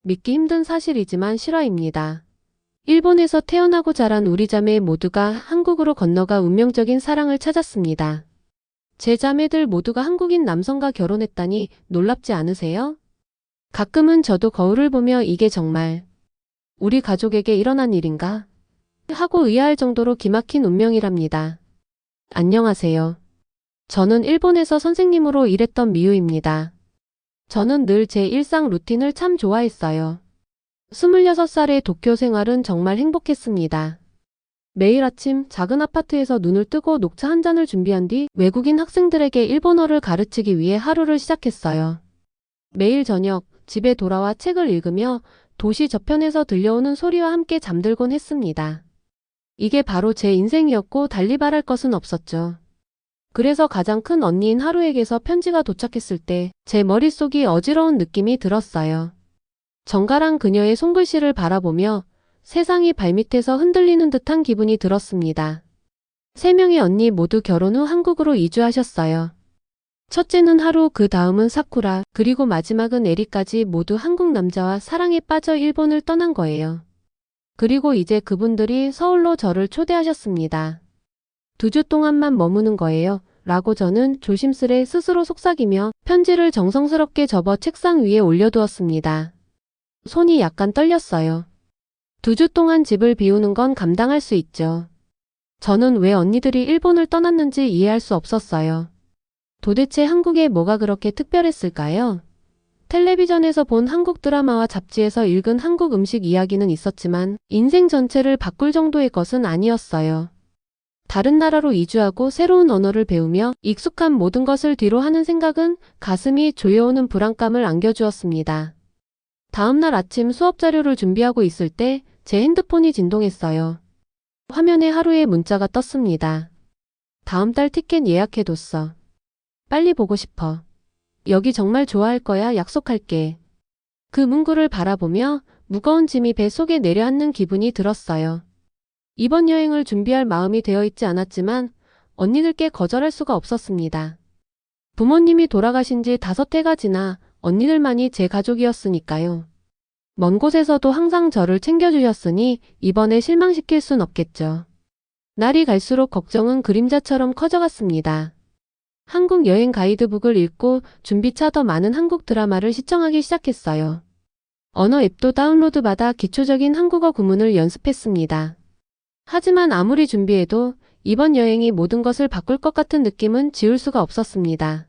믿기 힘든 사실이지만 실화입니다. 일본에서 태어나고 자란 우리 자매 모두가 한국으로 건너가 운명적인 사랑을 찾았습니다. 제 자매들 모두가 한국인 남성과 결혼했다니 놀랍지 않으세요? 가끔은 저도 거울을 보며 이게 정말 우리 가족에게 일어난 일인가? 하고 의아할 정도로 기막힌 운명이랍니다. 안녕하세요. 저는 일본에서 선생님으로 일했던 미유입니다. 저는 늘 제 일상 루틴을 참 좋아했어요. 26살의 도쿄 생활은 정말 행복했습니다. 매일 아침 작은 아파트에서 눈을 뜨고 녹차 한 잔을 준비한 뒤 외국인 학생들에게 일본어를 가르치기 위해 하루를 시작했어요. 매일 저녁 집에 돌아와 책을 읽으며 도시 저편에서 들려오는 소리와 함께 잠들곤 했습니다. 이게 바로 제 인생이었고 달리 바랄 것은 없었죠. 그래서 가장 큰 언니인 하루에게서 편지가 도착했을 때 제 머릿속이 어지러운 느낌이 들었어요. 정갈한 그녀의 손글씨를 바라보며 세상이 발밑에서 흔들리는 듯한 기분이 들었습니다. 3명의 언니 모두 결혼 후 한국으로 이주하셨어요. 첫째는 하루, 그 다음은 사쿠라, 그리고 마지막은 에리까지 모두 한국 남자와 사랑에 빠져 일본을 떠난 거예요. 그리고 이제 그분들이 서울로 저를 초대하셨습니다. 2주 동안만 머무는 거예요. 라고 저는 조심스레 스스로 속삭이며 편지를 정성스럽게 접어 책상 위에 올려두었습니다. 손이 약간 떨렸어요. 2주 동안 집을 비우는 건 감당할 수 있죠. 저는 왜 언니들이 일본을 떠났는지 이해할 수 없었어요. 도대체 한국에 뭐가 그렇게 특별했을까요? 텔레비전에서 본 한국 드라마와 잡지에서 읽은 한국 음식 이야기는 있었지만 인생 전체를 바꿀 정도의 것은 아니었어요. 다른 나라로 이주하고 새로운 언어를 배우며 익숙한 모든 것을 뒤로 하는 생각은 가슴이 조여오는 불안감을 안겨주었습니다. 다음날 아침 수업 자료를 준비하고 있을 때 제 핸드폰이 진동했어요. 화면에 하루의 문자가 떴습니다. 다음 달 티켓 예약해뒀어. 빨리 보고 싶어. 여기 정말 좋아할 거야. 약속할게. 그 문구를 바라보며 무거운 짐이 배 속에 내려앉는 기분이 들었어요. 이번 여행을 준비할 마음이 되어 있지 않았지만 언니들께 거절할 수가 없었습니다. 부모님이 돌아가신 지 5해가 지나 언니들만이 제 가족이었으니까요. 먼 곳에서도 항상 저를 챙겨주셨으니 이번에 실망시킬 순 없겠죠. 날이 갈수록 걱정은 그림자처럼 커져갔습니다. 한국 여행 가이드북을 읽고 준비차 더 많은 한국 드라마를 시청하기 시작했어요. 언어 앱도 다운로드받아 기초적인 한국어 구문을 연습했습니다. 하지만 아무리 준비해도 이번 여행이 모든 것을 바꿀 것 같은 느낌은 지울 수가 없었습니다.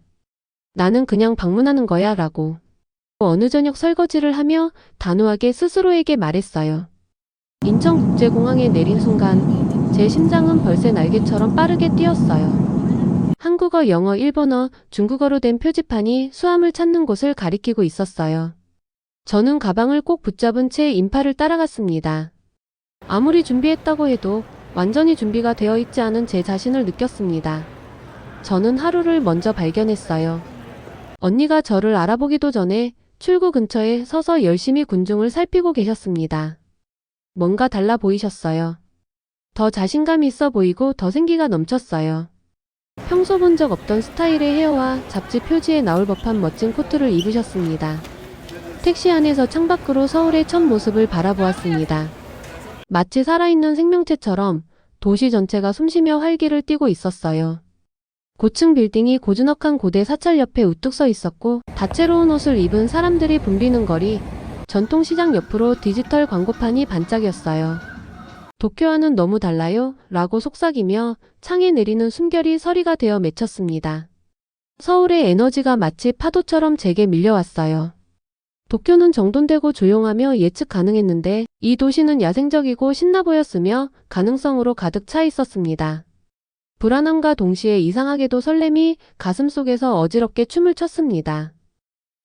나는 그냥 방문하는 거야 라고. 어느 저녁 설거지를 하며 단호하게 스스로에게 말했어요. 인천국제공항에 내린 순간 제 심장은 벌새 날개처럼 빠르게 뛰었어요. 한국어, 영어, 일본어, 중국어로 된 표지판이 수암을 찾는 곳을 가리키고 있었어요. 저는 가방을 꼭 붙잡은 채 인파를 따라갔습니다. 아무리 준비했다고 해도 완전히 준비가 되어 있지 않은 제 자신을 느꼈습니다. 저는 하루를 먼저 발견했어요. 언니가 저를 알아보기도 전에 출구 근처에 서서 열심히 군중을 살피고 계셨습니다. 뭔가 달라 보이셨어요. 더 자신감이 있어 보이고 더 생기가 넘쳤어요. 평소 본 적 없던 스타일의 헤어와 잡지 표지에 나올 법한 멋진 코트를 입으셨습니다. 택시 안에서 창밖으로 서울의 첫 모습을 바라보았습니다. 마치 살아있는 생명체처럼 도시 전체가 숨쉬며 활기를 띠고 있었어요. 고층 빌딩이 고즈넉한 고대 사찰 옆에 우뚝 서 있었고 다채로운 옷을 입은 사람들이 붐비는 거리, 전통시장 옆으로 디지털 광고판이 반짝였어요. 도쿄와는 너무 달라요? 라고 속삭이며 창에 내리는 숨결이 서리가 되어 맺혔습니다. 서울의 에너지가 마치 파도처럼 제게 밀려왔어요. 도쿄는 정돈되고 조용하며 예측 가능했는데 이 도시는 야생적이고 신나 보였으며 가능성으로 가득 차 있었습니다. 불안함과 동시에 이상하게도 설렘이 가슴속에서 어지럽게 춤을 췄습니다.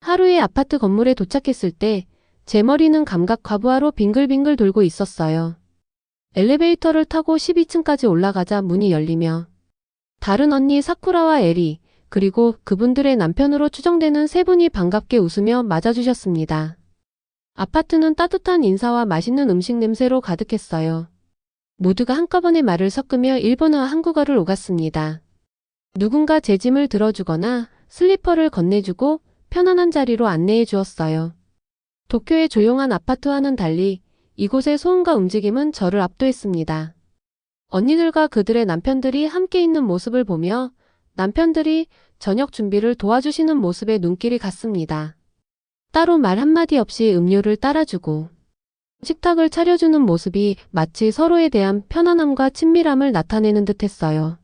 하루의 아파트 건물에 도착했을 때 제 머리는 감각 과부하로 빙글빙글 돌고 있었어요. 엘리베이터를 타고 12층까지 올라가자 문이 열리며 다른 언니 사쿠라와 에리, 그리고 그분들의 남편으로 추정되는 3분이 반갑게 웃으며 맞아주셨습니다. 아파트는 따뜻한 인사와 맛있는 음식 냄새로 가득했어요. 모두가 한꺼번에 말을 섞으며 일본어와 한국어를 오갔습니다. 누군가 제 짐을 들어주거나 슬리퍼를 건네주고 편안한 자리로 안내해 주었어요. 도쿄의 조용한 아파트와는 달리 이곳의 소음과 움직임은 저를 압도했습니다. 언니들과 그들의 남편들이 함께 있는 모습을 보며 남편들이 저녁 준비를 도와주시는 모습에 눈길이 갔습니다. 따로 말 한마디 없이 음료를 따라주고 식탁을 차려주는 모습이 마치 서로에 대한 편안함과 친밀함을 나타내는 듯했어요.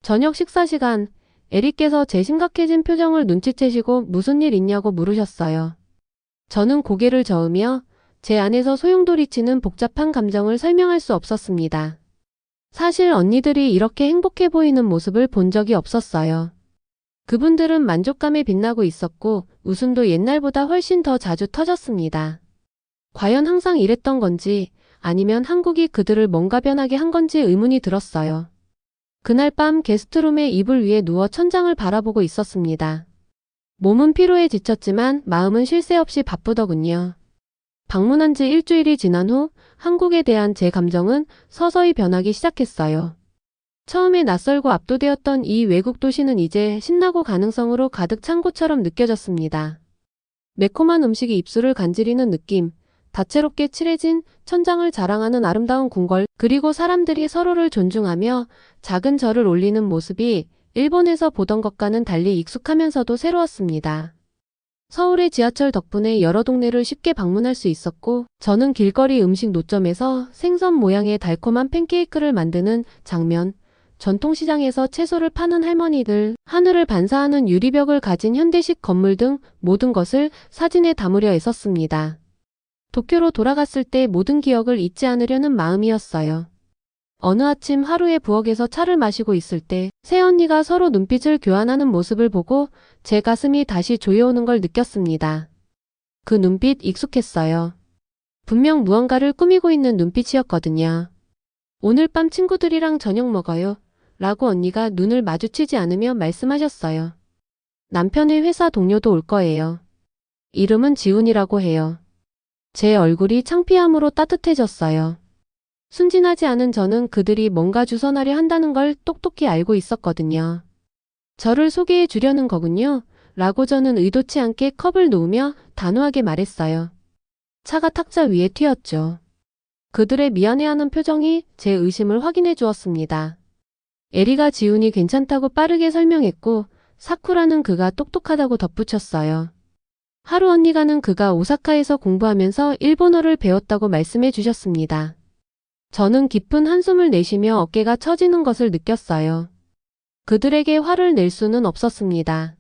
저녁 식사 시간, 에릭께서 제 심각해진 표정을 눈치채시고 무슨 일 있냐고 물으셨어요. 저는 고개를 저으며 제 안에서 소용돌이치는 복잡한 감정을 설명할 수 없었습니다. 사실 언니들이 이렇게 행복해 보이는 모습을 본 적이 없었어요. 그분들은 만족감에 빛나고 있었고 웃음도 옛날보다 훨씬 더 자주 터졌습니다. 과연 항상 이랬던 건지 아니면 한국이 그들을 뭔가 변하게 한 건지 의문이 들었어요. 그날 밤 게스트룸의 이불 위에 누워 천장을 바라보고 있었습니다. 몸은 피로에 지쳤지만 마음은 쉴 새 없이 바쁘더군요. 방문한 지 일주일이 지난 후 한국에 대한 제 감정은 서서히 변하기 시작했어요. 처음에 낯설고 압도되었던 이 외국 도시는 이제 신나고 가능성으로 가득 찬 곳처럼 느껴졌습니다. 매콤한 음식이 입술을 간지리는 느낌, 다채롭게 칠해진 천장을 자랑하는 아름다운 궁궐, 그리고 사람들이 서로를 존중하며 작은 절을 올리는 모습이 일본에서 보던 것과는 달리 익숙하면서도 새로웠습니다. 서울의 지하철 덕분에 여러 동네를 쉽게 방문할 수 있었고 저는 길거리 음식 노점에서 생선 모양의 달콤한 팬케이크를 만드는 장면, 전통시장에서 채소를 파는 할머니들, 하늘을 반사하는 유리벽을 가진 현대식 건물 등 모든 것을 사진에 담으려 애썼습니다. 도쿄로 돌아갔을 때 모든 기억을 잊지 않으려는 마음이었어요. 어느 아침 하루의 부엌에서 차를 마시고 있을 때 새언니가 서로 눈빛을 교환하는 모습을 보고 제 가슴이 다시 조여오는 걸 느꼈습니다. 그 눈빛 익숙했어요. 분명 무언가를 꾸미고 있는 눈빛이었거든요. 오늘 밤 친구들이랑 저녁 먹어요. 라고 언니가 눈을 마주치지 않으며 말씀하셨어요. 남편의 회사 동료도 올 거예요. 이름은 지훈이라고 해요. 제 얼굴이 창피함으로 따뜻해졌어요. 순진하지 않은 저는 그들이 뭔가 주선하려 한다는 걸 똑똑히 알고 있었거든요. 저를 소개해 주려는 거군요. 라고 저는 의도치 않게 컵을 놓으며 단호하게 말했어요. 차가 탁자 위에 튀었죠. 그들의 미안해하는 표정이 제 의심을 확인해 주었습니다. 에리가 지훈이 괜찮다고 빠르게 설명했고 사쿠라는 그가 똑똑하다고 덧붙였어요. 하루 언니가는 그가 오사카에서 공부하면서 일본어를 배웠다고 말씀해 주셨습니다. 저는 깊은 한숨을 내쉬며 어깨가 처지는 것을 느꼈어요. 그들에게 화를 낼 수는 없었습니다.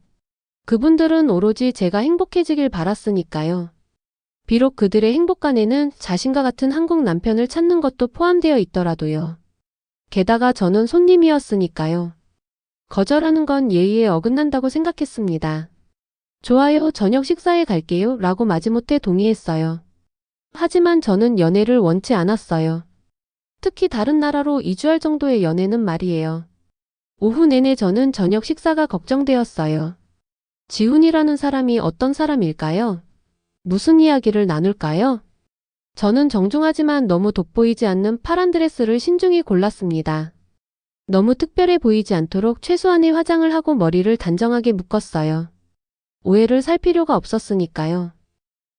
그분들은 오로지 제가 행복해지길 바랐으니까요. 비록 그들의 행복관에는 자신과 같은 한국 남편을 찾는 것도 포함되어 있더라도요. 게다가 저는 손님이었으니까요. 거절하는 건 예의에 어긋난다고 생각했습니다. 좋아요, 저녁 식사에 갈게요. 라고 마지못해 동의했어요. 하지만 저는 연애를 원치 않았어요. 특히 다른 나라로 이주할 정도의 연애는 말이에요. 오후 내내 저는 저녁 식사가 걱정되었어요. 지훈이라는 사람이 어떤 사람일까요? 무슨 이야기를 나눌까요? 저는 정중하지만 너무 돋보이지 않는 파란 드레스를 신중히 골랐습니다. 너무 특별해 보이지 않도록 최소한의 화장을 하고 머리를 단정하게 묶었어요. 오해를 살 필요가 없었으니까요.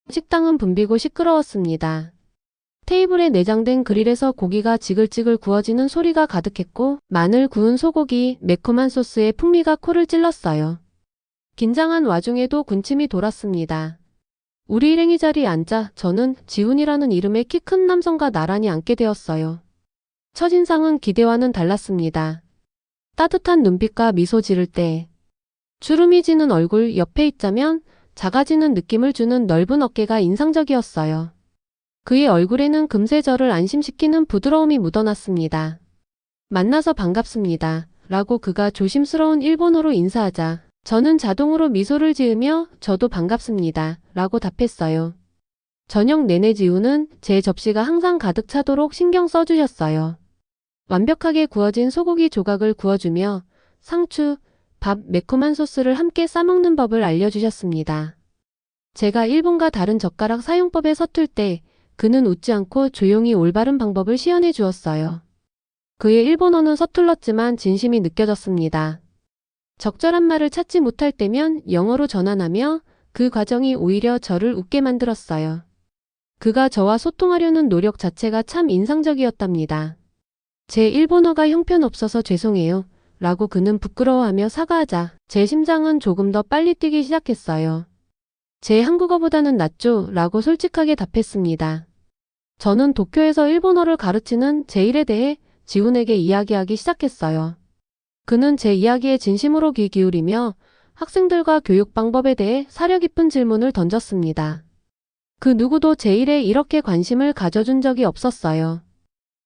식당은 붐비고 시끄러웠습니다. 테이블에 내장된 그릴에서 고기가 지글지글 구워지는 소리가 가득했고 마늘 구운 소고기, 매콤한 소스의 풍미가 코를 찔렀어요. 긴장한 와중에도 군침이 돌았습니다. 우리 일행이 자리에 앉자 저는 지훈이라는 이름의 키 큰 남성과 나란히 앉게 되었어요. 첫인상은 기대와는 달랐습니다. 따뜻한 눈빛과 미소 지를 때 주름이 지는 얼굴, 옆에 있자면 작아지는 느낌을 주는 넓은 어깨가 인상적이었어요. 그의 얼굴에는 금세 저를 안심시키는 부드러움이 묻어났습니다. 만나서 반갑습니다. 라고 그가 조심스러운 일본어로 인사하자 저는 자동으로 미소를 지으며 저도 반갑습니다. 라고 답했어요. 저녁 내내 지훈은 제 접시가 항상 가득 차도록 신경 써주셨어요. 완벽하게 구워진 소고기 조각을 구워주며 상추, 밥, 매콤한 소스를 함께 싸먹는 법을 알려주셨습니다. 제가 일본과 다른 젓가락 사용법에 서툴 때 그는 웃지 않고 조용히 올바른 방법을 시연해 주었어요. 그의 일본어는 서툴렀지만 진심이 느껴졌습니다. 적절한 말을 찾지 못할 때면 영어로 전환하며 그 과정이 오히려 저를 웃게 만들었어요. 그가 저와 소통하려는 노력 자체가 참 인상적이었답니다. 제 일본어가 형편없어서 죄송해요. 라고 그는 부끄러워하며 사과하자 제 심장은 조금 더 빨리 뛰기 시작했어요. 제 한국어보다는 낫죠. 라고 솔직하게 답했습니다. 저는 도쿄에서 일본어를 가르치는 제 일에 대해 지훈에게 이야기하기 시작했어요. 그는 제 이야기에 진심으로 귀 기울이며 학생들과 교육 방법에 대해 사려 깊은 질문을 던졌습니다. 그 누구도 제 일에 이렇게 관심을 가져준 적이 없었어요.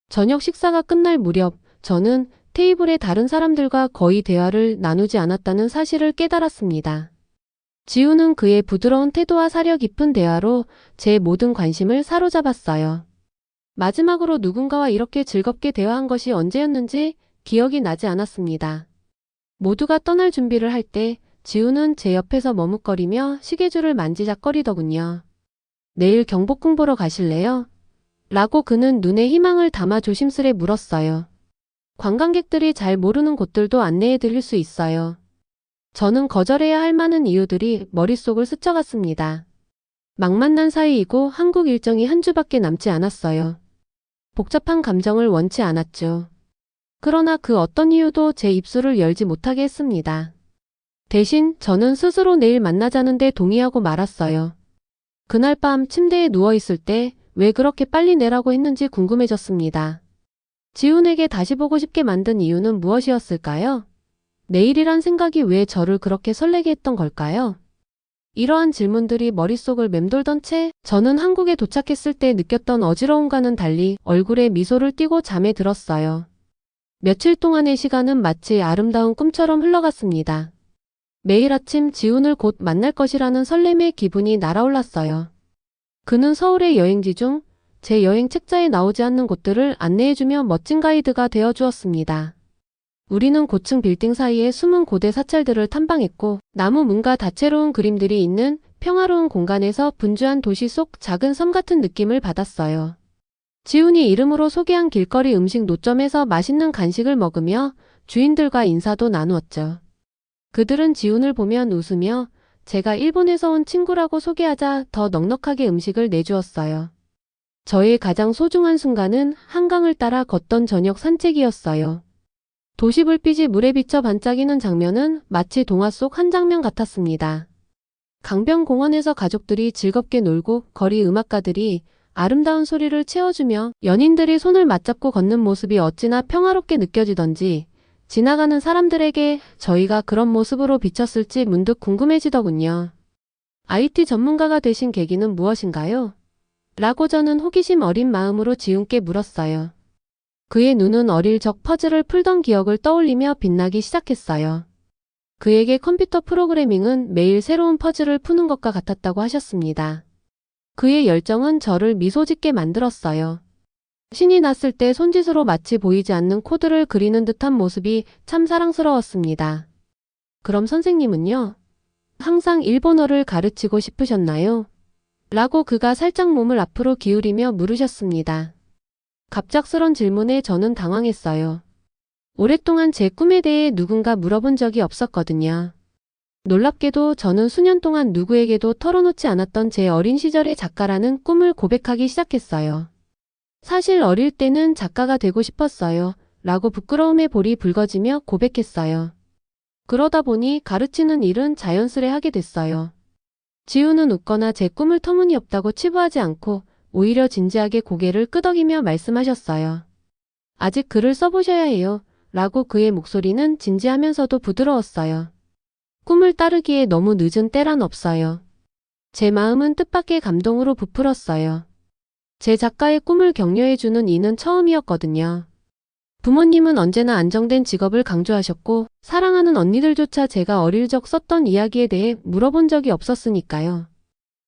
저녁 식사가 끝날 무렵 저는 테이블의 다른 사람들과 거의 대화를 나누지 않았다는 사실을 깨달았습니다. 지훈은 그의 부드러운 태도와 사려 깊은 대화로 제 모든 관심을 사로잡았어요. 마지막으로 누군가와 이렇게 즐겁게 대화한 것이 언제였는지 기억이 나지 않았습니다. 모두가 떠날 준비를 할 때 지훈은 제 옆에서 머뭇거리며 시계줄을 만지작거리더군요. 내일 경복궁 보러 가실래요? 라고 그는 눈에 희망을 담아 조심스레 물었어요. 관광객들이 잘 모르는 곳들도 안내해 드릴 수 있어요. 저는 거절해야 할 많은 이유들이 머릿속을 스쳐갔습니다. 막 만난 사이이고 한국 일정이 한 주밖에 남지 않았어요. 복잡한 감정을 원치 않았죠. 그러나 그 어떤 이유도 제 입술을 열지 못하게 했습니다. 대신 저는 스스로 내일 만나자는데 동의하고 말았어요. 그날 밤 침대에 누워있을 때 왜 그렇게 빨리 내라고 했는지 궁금해졌습니다. 지훈에게 다시 보고 싶게 만든 이유는 무엇이었을까요? 내일이란 생각이 왜 저를 그렇게 설레게 했던 걸까요? 이러한 질문들이 머릿속을 맴돌던 채 저는 한국에 도착했을 때 느꼈던 어지러움과는 달리 얼굴에 미소를 띠고 잠에 들었어요. 며칠 동안의 시간은 마치 아름다운 꿈처럼 흘러갔습니다. 매일 아침 지훈을 곧 만날 것이라는 설렘의 기분이 날아올랐어요. 그는 서울의 여행지 중 제 여행 책자에 나오지 않는 곳들을 안내해주며 멋진 가이드가 되어주었습니다. 우리는 고층 빌딩 사이의 숨은 고대 사찰들을 탐방했고 나무 문과 다채로운 그림들이 있는 평화로운 공간에서 분주한 도시 속 작은 섬 같은 느낌을 받았어요. 지훈이 이름으로 소개한 길거리 음식 노점에서 맛있는 간식을 먹으며 주인들과 인사도 나누었죠. 그들은 지훈을 보면 웃으며 제가 일본에서 온 친구라고 소개하자 더 넉넉하게 음식을 내주었어요. 저의 가장 소중한 순간은 한강을 따라 걷던 저녁 산책이었어요. 도시 불빛이 물에 비쳐 반짝이는 장면은 마치 동화 속 한 장면 같았습니다. 강변 공원에서 가족들이 즐겁게 놀고 거리 음악가들이 아름다운 소리를 채워주며 연인들이 손을 맞잡고 걷는 모습이 어찌나 평화롭게 느껴지던지 지나가는 사람들에게 저희가 그런 모습으로 비쳤을지 문득 궁금해지더군요. IT 전문가가 되신 계기는 무엇인가요? 라고 저는 호기심 어린 마음으로 지훈께 물었어요. 그의 눈은 어릴 적 퍼즐을 풀던 기억을 떠올리며 빛나기 시작했어요. 그에게 컴퓨터 프로그래밍은 매일 새로운 퍼즐을 푸는 것과 같았다고 하셨습니다. 그의 열정은 저를 미소 짓게 만들었어요. 신이 났을 때 손짓으로 마치 보이지 않는 코드를 그리는 듯한 모습이 참 사랑스러웠습니다. 그럼 선생님은요? 항상 일본어를 가르치고 싶으셨나요? 라고 그가 살짝 몸을 앞으로 기울이며 물으셨습니다. 갑작스런 질문에 저는 당황했어요. 오랫동안 제 꿈에 대해 누군가 물어본 적이 없었거든요. 놀랍게도 저는 수년 동안 누구에게도 털어놓지 않았던 제 어린 시절의 작가라는 꿈을 고백하기 시작했어요. 사실 어릴 때는 작가가 되고 싶었어요. 라고 부끄러움에 볼이 붉어지며 고백했어요. 그러다 보니 가르치는 일은 자연스레 하게 됐어요. 지훈은 웃거나 제 꿈을 터무니없다고 치부하지 않고 오히려 진지하게 고개를 끄덕이며 말씀하셨어요. 아직 글을 써보셔야 해요. 라고 그의 목소리는 진지하면서도 부드러웠어요. 꿈을 따르기에 너무 늦은 때란 없어요. 제 마음은 뜻밖의 감동으로 부풀었어요. 제 작가의 꿈을 격려해주는 이는 처음이었거든요. 부모님은 언제나 안정된 직업을 강조하셨고 사랑하는 언니들조차 제가 어릴 적 썼던 이야기에 대해 물어본 적이 없었으니까요.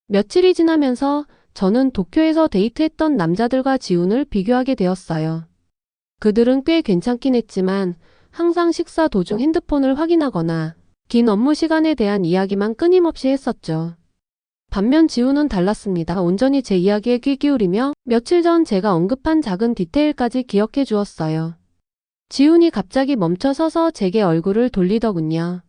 며칠이 지나면서 저는 도쿄에서 데이트했던 남자들과 지훈을 비교하게 되었어요. 그들은 꽤 괜찮긴 했지만 항상 식사 도중 핸드폰을 확인하거나 긴 업무 시간에 대한 이야기만 끊임없이 했었죠. 반면 지훈은 달랐습니다. 온전히 제 이야기에 귀 기울이며 며칠 전 제가 언급한 작은 디테일까지 기억해 주었어요. 지훈이 갑자기 멈춰 서서 제게 얼굴을 돌리더군요.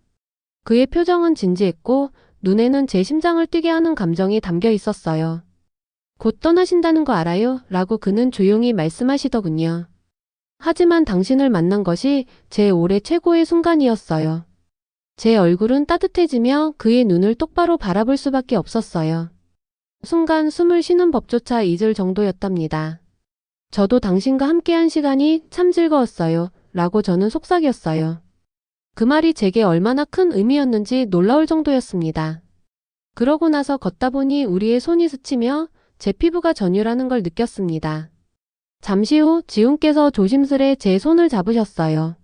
그의 표정은 진지했고 눈에는 제 심장을 뛰게 하는 감정이 담겨 있었어요. 곧 떠나신다는 거 알아요? 라고 그는 조용히 말씀하시더군요. 하지만 당신을 만난 것이 제 올해 최고의 순간이었어요. 제 얼굴은 따뜻해지며 그의 눈을 똑바로 바라볼 수밖에 없었어요. 순간 숨을 쉬는 법조차 잊을 정도였답니다. 저도 당신과 함께한 시간이 참 즐거웠어요. 라고 저는 속삭였어요. 그 말이 제게 얼마나 큰 의미였는지 놀라울 정도였습니다. 그러고 나서 걷다 보니 우리의 손이 스치며 제 피부가 전율하는 걸 느꼈습니다. 잠시 후 지훈께서 조심스레 제 손을 잡으셨어요.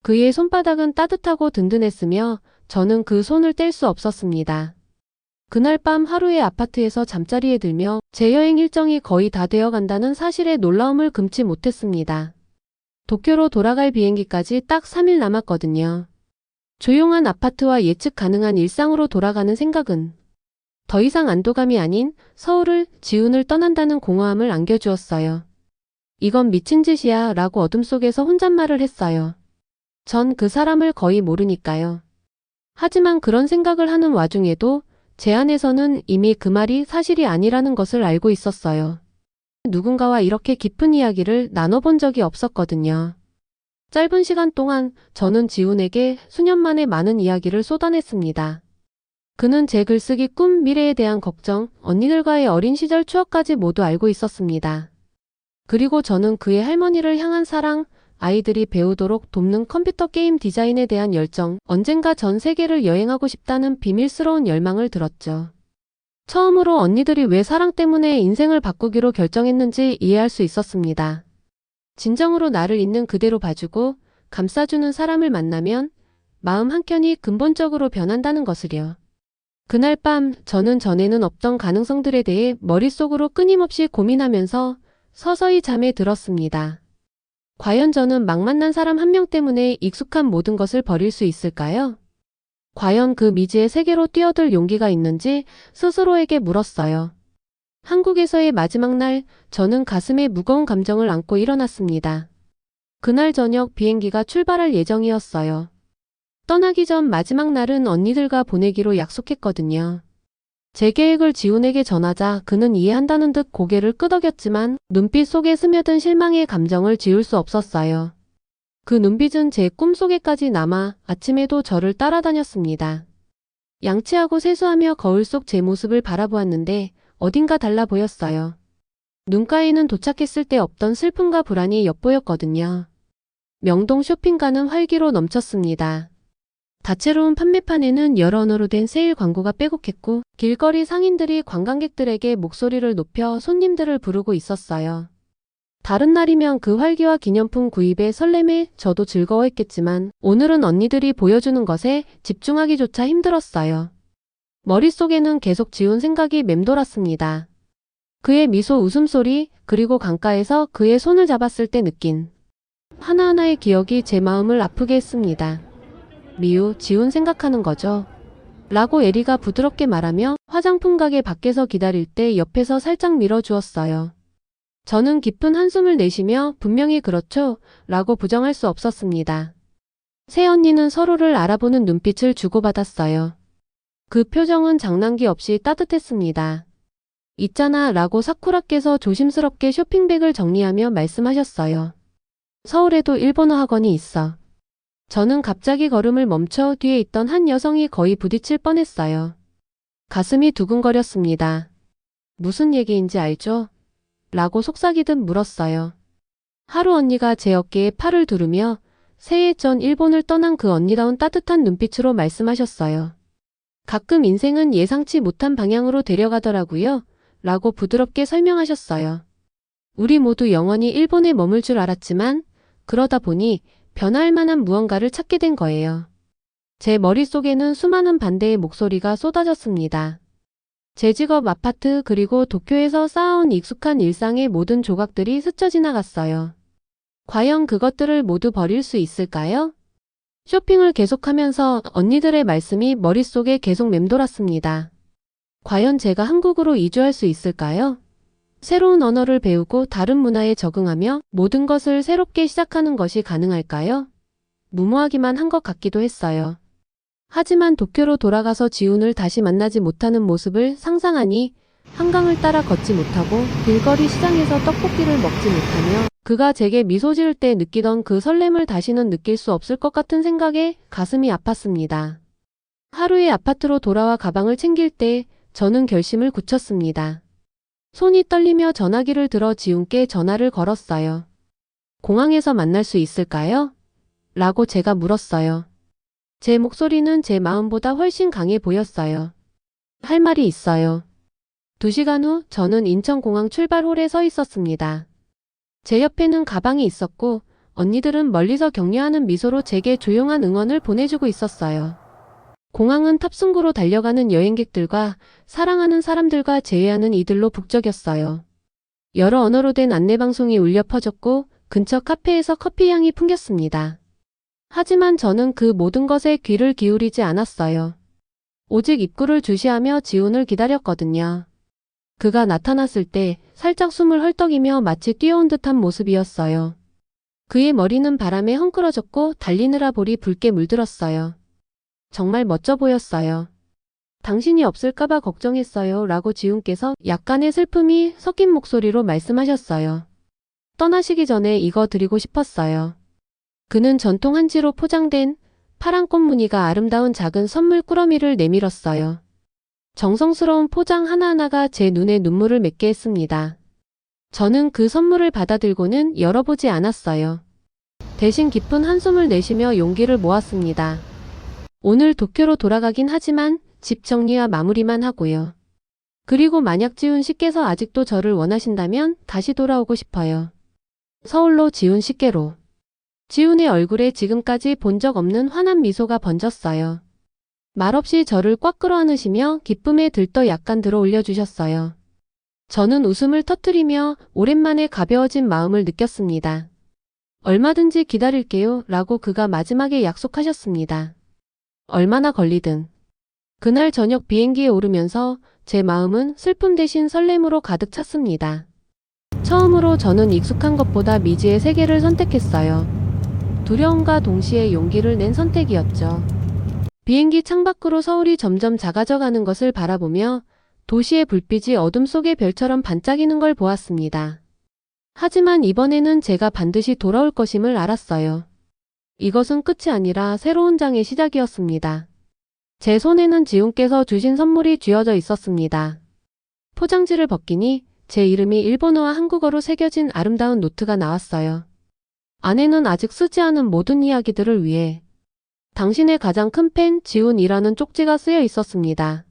그의 손바닥은 따뜻하고 든든했으며 저는 그 손을 뗄 수 없었습니다. 그날 밤 하루의 아파트에서 잠자리에 들며 제 여행 일정이 거의 다 되어 간다는 사실에 놀라움을 금치 못했습니다. 도쿄로 돌아갈 비행기까지 딱 3일 남았거든요. 조용한 아파트와 예측 가능한 일상으로 돌아가는 생각은 더 이상 안도감이 아닌 서울을, 지훈을 떠난다는 공허함을 안겨주었어요. 이건 미친 짓이야 라고 어둠 속에서 혼잣말을 했어요. 전 그 사람을 거의 모르니까요. 하지만 그런 생각을 하는 와중에도 제 안에서는 이미 그 말이 사실이 아니라는 것을 알고 있었어요. 누군가와 이렇게 깊은 이야기를 나눠본 적이 없었거든요. 짧은 시간 동안 저는 지훈에게 수년 만에 많은 이야기를 쏟아냈습니다. 그는 제 글쓰기 꿈, 미래에 대한 걱정, 언니들과의 어린 시절 추억까지 모두 알고 있었습니다. 그리고 저는 그의 할머니를 향한 사랑, 아이들이 배우도록 돕는 컴퓨터 게임 디자인에 대한 열정, 언젠가 전 세계를 여행하고 싶다는 비밀스러운 열망을 들었죠. 처음으로 언니들이 왜 사랑 때문에 인생을 바꾸기로 결정했는지 이해할 수 있었습니다. 진정으로 나를 있는 그대로 봐주고 감싸주는 사람을 만나면 마음 한켠이 근본적으로 변한다는 것을요. 그날 밤 저는 전에는 없던 가능성들에 대해 머릿속으로 끊임없이 고민하면서 서서히 잠에 들었습니다. 과연 저는 막 만난 사람 한 명 때문에 익숙한 모든 것을 버릴 수 있을까요? 과연 그 미지의 세계로 뛰어들 용기가 있는지 스스로에게 물었어요. 한국에서의 마지막 날, 저는 가슴에 무거운 감정을 안고 일어났습니다. 그날 저녁 비행기가 출발할 예정이었어요. 떠나기 전 마지막 날은 언니들과 보내기로 약속했거든요. 제 계획을 지훈에게 전하자 그는 이해한다는 듯 고개를 끄덕였지만 눈빛 속에 스며든 실망의 감정을 지울 수 없었어요. 그 눈빛은 제 꿈속에까지 남아 아침에도 저를 따라다녔습니다. 양치하고 세수하며 거울 속 제 모습을 바라보았는데 어딘가 달라 보였어요. 눈가에는 도착했을 때 없던 슬픔과 불안이 엿보였거든요. 명동 쇼핑가는 활기로 넘쳤습니다. 다채로운 판매판에는 여러 언어로 된 세일 광고가 빼곡했고 길거리 상인들이 관광객들에게 목소리를 높여 손님들을 부르고 있었어요. 다른 날이면 그 활기와 기념품 구입의 설렘에 저도 즐거워했겠지만 오늘은 언니들이 보여주는 것에 집중하기조차 힘들었어요. 머릿속에는 계속 지운 생각이 맴돌았습니다. 그의 미소 웃음소리 그리고 강가에서 그의 손을 잡았을 때 느낀 하나하나의 기억이 제 마음을 아프게 했습니다. 미우, 지훈 생각하는 거죠? 라고 에리가 부드럽게 말하며 화장품 가게 밖에서 기다릴 때 옆에서 살짝 밀어주었어요. 저는 깊은 한숨을 내쉬며 분명히 그렇죠? 라고 부정할 수 없었습니다. 새 언니는 서로를 알아보는 눈빛을 주고받았어요. 그 표정은 장난기 없이 따뜻했습니다. 있잖아 라고 사쿠라께서 조심스럽게 쇼핑백을 정리하며 말씀하셨어요. 서울에도 일본어 학원이 있어. 저는 갑자기 걸음을 멈춰 뒤에 있던 한 여성이 거의 부딪힐 뻔했어요. 가슴이 두근거렸습니다. 무슨 얘기인지 알죠? 라고 속삭이듯 물었어요. 하루 언니가 제 어깨에 팔을 두르며 새해 전 일본을 떠난 그 언니다운 따뜻한 눈빛으로 말씀하셨어요. 가끔 인생은 예상치 못한 방향으로 데려가더라고요. 라고 부드럽게 설명하셨어요. 우리 모두 영원히 일본에 머물 줄 알았지만 그러다 보니 변화할 만한 무언가를 찾게 된 거예요. 제 머릿속에는 수많은 반대의 목소리가 쏟아졌습니다. 제 직업, 아파트, 그리고 도쿄에서 쌓아온 익숙한 일상의 모든 조각들이 스쳐 지나갔어요. 과연 그것들을 모두 버릴 수 있을까요? 쇼핑을 계속하면서 언니들의 말씀이 머릿속에 계속 맴돌았습니다. 과연 제가 한국으로 이주할 수 있을까요? 새로운 언어를 배우고 다른 문화에 적응하며 모든 것을 새롭게 시작하는 것이 가능할까요? 무모하기만 한 것 같기도 했어요. 하지만 도쿄로 돌아가서 지훈을 다시 만나지 못하는 모습을 상상하니 한강을 따라 걷지 못하고 길거리 시장에서 떡볶이를 먹지 못하며 그가 제게 미소 지을 때 느끼던 그 설렘을 다시는 느낄 수 없을 것 같은 생각에 가슴이 아팠습니다. 하루에 아파트로 돌아와 가방을 챙길 때 저는 결심을 굳혔습니다. 손이 떨리며 전화기를 들어 지훈께 전화를 걸었어요. 공항에서 만날 수 있을까요? 라고 제가 물었어요. 제 목소리는 제 마음보다 훨씬 강해 보였어요. 할 말이 있어요. 2시간 후 저는 인천공항 출발홀에 서 있었습니다. 제 옆에는 가방이 있었고 언니들은 멀리서 격려하는 미소로 제게 조용한 응원을 보내주고 있었어요. 공항은 탑승구로 달려가는 여행객들과 사랑하는 사람들과 제외하는 이들로 북적였어요. 여러 언어로 된 안내방송이 울려 퍼졌고 근처 카페에서 커피 향이 풍겼습니다. 하지만 저는 그 모든 것에 귀를 기울이지 않았어요. 오직 입구를 주시하며 지훈을 기다렸거든요. 그가 나타났을 때 살짝 숨을 헐떡이며 마치 뛰어온 듯한 모습이었어요. 그의 머리는 바람에 헝클어졌고 달리느라 볼이 붉게 물들었어요. 정말 멋져 보였어요. 당신이 없을까봐 걱정했어요. 라고 지훈께서 약간의 슬픔이 섞인 목소리로 말씀하셨어요. 떠나시기 전에 이거 드리고 싶었어요. 그는 전통 한지로 포장된 파란 꽃 무늬가 아름다운 작은 선물 꾸러미를 내밀었어요. 정성스러운 포장 하나하나가 제 눈에 눈물을 맺게 했습니다. 저는 그 선물을 받아들고는 열어보지 않았어요. 대신 깊은 한숨을 내쉬며 용기를 모았습니다. 오늘 도쿄로 돌아가긴 하지만 집 정리와 마무리만 하고요. 그리고 만약 지훈 씨께서 아직도 저를 원하신다면 다시 돌아오고 싶어요. 서울로 지훈 씨께로. 지훈의 얼굴에 지금까지 본 적 없는 환한 미소가 번졌어요. 말없이 저를 꽉 끌어안으시며 기쁨에 들떠 약간 들어 올려주셨어요. 저는 웃음을 터뜨리며 오랜만에 가벼워진 마음을 느꼈습니다. 얼마든지 기다릴게요. 라고 그가 마지막에 약속하셨습니다. 얼마나 걸리든. 그날 저녁 비행기에 오르면서 제 마음은 슬픔 대신 설렘으로 가득 찼습니다. 처음으로 저는 익숙한 것보다 미지의 세계를 선택했어요. 두려움과 동시에 용기를 낸 선택이었죠. 비행기 창밖으로 서울이 점점 작아져가는 것을 바라보며 도시의 불빛이 어둠 속의 별처럼 반짝이는 걸 보았습니다. 하지만 이번에는 제가 반드시 돌아올 것임을 알았어요. 이것은 끝이 아니라 새로운 장의 시작이었습니다. 제 손에는 지훈께서 주신 선물이 쥐어져 있었습니다. 포장지를 벗기니 제 이름이 일본어와 한국어로 새겨진 아름다운 노트가 나왔어요. 안에는 아직 쓰지 않은 모든 이야기들을 위해 당신의 가장 큰 팬 지훈이라는 쪽지가 쓰여 있었습니다.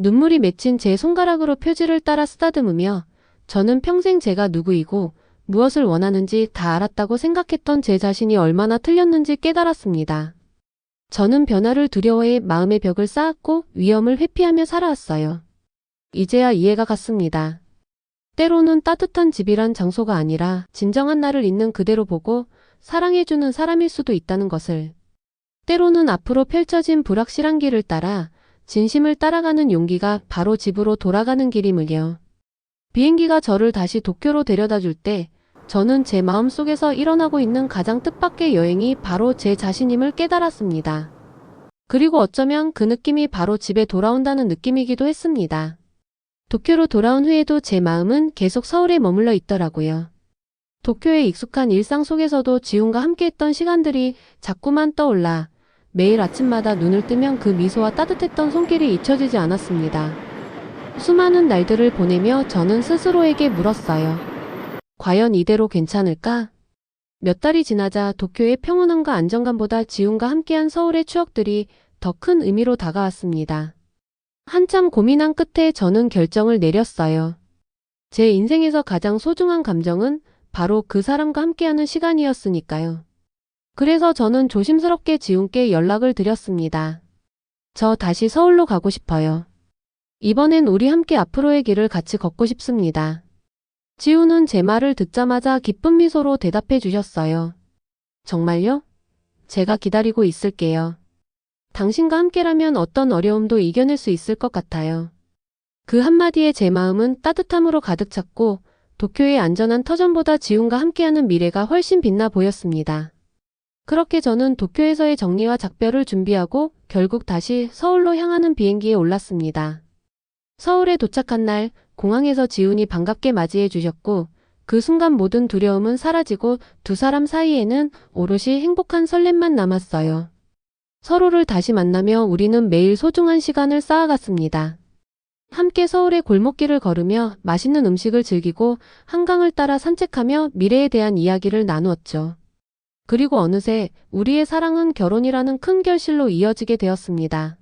눈물이 맺힌 제 손가락으로 표지를 따라 쓰다듬으며 저는 평생 제가 누구이고 무엇을 원하는지 다 알았다고 생각했던 제 자신이 얼마나 틀렸는지 깨달았습니다. 저는 변화를 두려워해 마음의 벽을 쌓았고 위험을 회피하며 살아왔어요. 이제야 이해가 갔습니다. 때로는 따뜻한 집이란 장소가 아니라 진정한 나를 있는 그대로 보고 사랑해주는 사람일 수도 있다는 것을. 때로는 앞으로 펼쳐진 불확실한 길을 따라 진심을 따라가는 용기가 바로 집으로 돌아가는 길임을요. 비행기가 저를 다시 도쿄로 데려다 줄 때 저는 제 마음속에서 일어나고 있는 가장 뜻밖의 여행이 바로 제 자신임을 깨달았습니다. 그리고 어쩌면 그 느낌이 바로 집에 돌아온다는 느낌이기도 했습니다. 도쿄로 돌아온 후에도 제 마음은 계속 서울에 머물러 있더라고요. 도쿄의 익숙한 일상 속에서도 지훈과 함께했던 시간들이 자꾸만 떠올라 매일 아침마다 눈을 뜨면 그 미소와 따뜻했던 손길이 잊혀지지 않았습니다. 수많은 날들을 보내며 저는 스스로에게 물었어요. 과연 이대로 괜찮을까? 몇 달이 지나자 도쿄의 평온함과 안정감보다 지훈과 함께한 서울의 추억들이 더 큰 의미로 다가왔습니다. 한참 고민한 끝에 저는 결정을 내렸어요. 제 인생에서 가장 소중한 감정은 바로 그 사람과 함께하는 시간이었으니까요. 그래서 저는 조심스럽게 지훈께 연락을 드렸습니다. 저 다시 서울로 가고 싶어요. 이번엔 우리 함께 앞으로의 길을 같이 걷고 싶습니다. 지훈은 제 말을 듣자마자 기쁜 미소로 대답해 주셨어요. 정말요? 제가 기다리고 있을게요. 당신과 함께라면 어떤 어려움도 이겨낼 수 있을 것 같아요. 그 한마디에 제 마음은 따뜻함으로 가득 찼고 도쿄의 안전한 터전보다 지훈과 함께하는 미래가 훨씬 빛나 보였습니다. 그렇게 저는 도쿄에서의 정리와 작별을 준비하고 결국 다시 서울로 향하는 비행기에 올랐습니다. 서울에 도착한 날 공항에서 지훈이 반갑게 맞이해 주셨고 그 순간 모든 두려움은 사라지고 두 사람 사이에는 오롯이 행복한 설렘만 남았어요. 서로를 다시 만나며 우리는 매일 소중한 시간을 쌓아갔습니다. 함께 서울의 골목길을 걸으며 맛있는 음식을 즐기고 한강을 따라 산책하며 미래에 대한 이야기를 나누었죠. 그리고 어느새 우리의 사랑은 결혼이라는 큰 결실로 이어지게 되었습니다.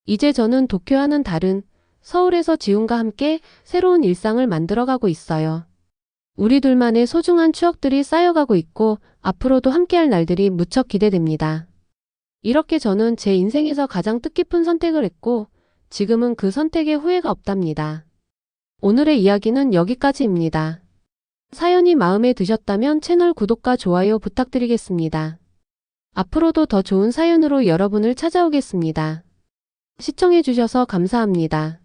이제 저는 도쿄와는 다른 서울에서 지훈과 함께 새로운 일상을 만들어가고 있어요. 우리 둘만의 소중한 추억들이 쌓여가고 있고 앞으로도 함께할 날들이 무척 기대됩니다. 이렇게 저는 제 인생에서 가장 뜻깊은 선택을 했고 지금은 그 선택에 후회가 없답니다. 오늘의 이야기는 여기까지입니다. 사연이 마음에 드셨다면 채널 구독과 좋아요 부탁드리겠습니다. 앞으로도 더 좋은 사연으로 여러분을 찾아오겠습니다. 시청해주셔서 감사합니다.